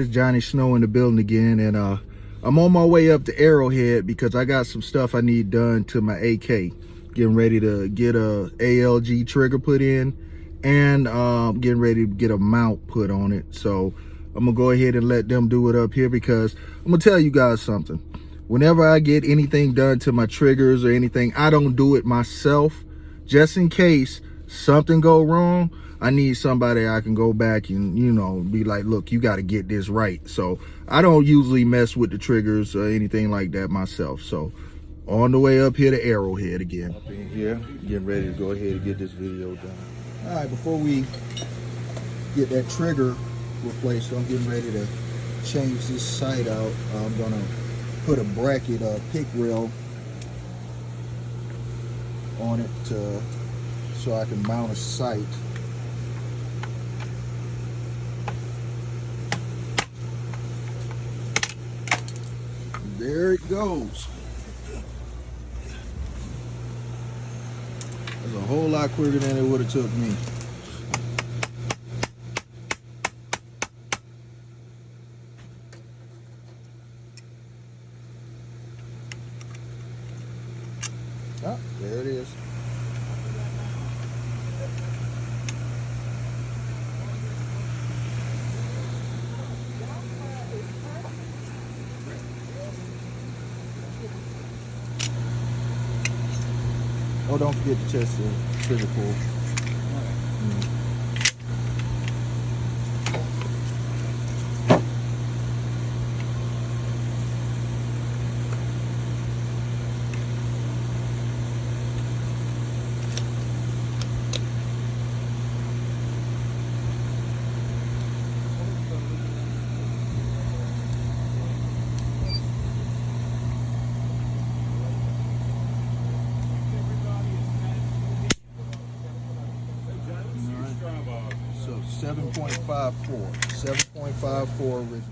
it's Johnny Snow in the building again, and I'm on my way up to Arrowhead because I got some stuff I need done to my AK. Getting ready to get a ALG trigger put in, and getting ready to get a mount put on it. So I'm gonna go ahead and let them do it up here, because I'm gonna tell you guys something. Whenever I get anything done to my triggers or anything, I don't do it myself. Just in case something go wrong, I need somebody I can go back and, you know, be like, look, you got to get this right. So I don't usually mess with the triggers or anything like that myself. So on the way up here to Arrowhead again. Up in here, getting ready to go ahead and get this video done. All right, before we get that trigger replaced, I'm getting ready to change this sight out. I'm gonna put a bracket, pick rail on it so I can mount a sight. There it goes. That's a whole lot quicker than it would have took me. Oh, there it is. Oh, don't forget to test the trigger pull. So 7.54 original.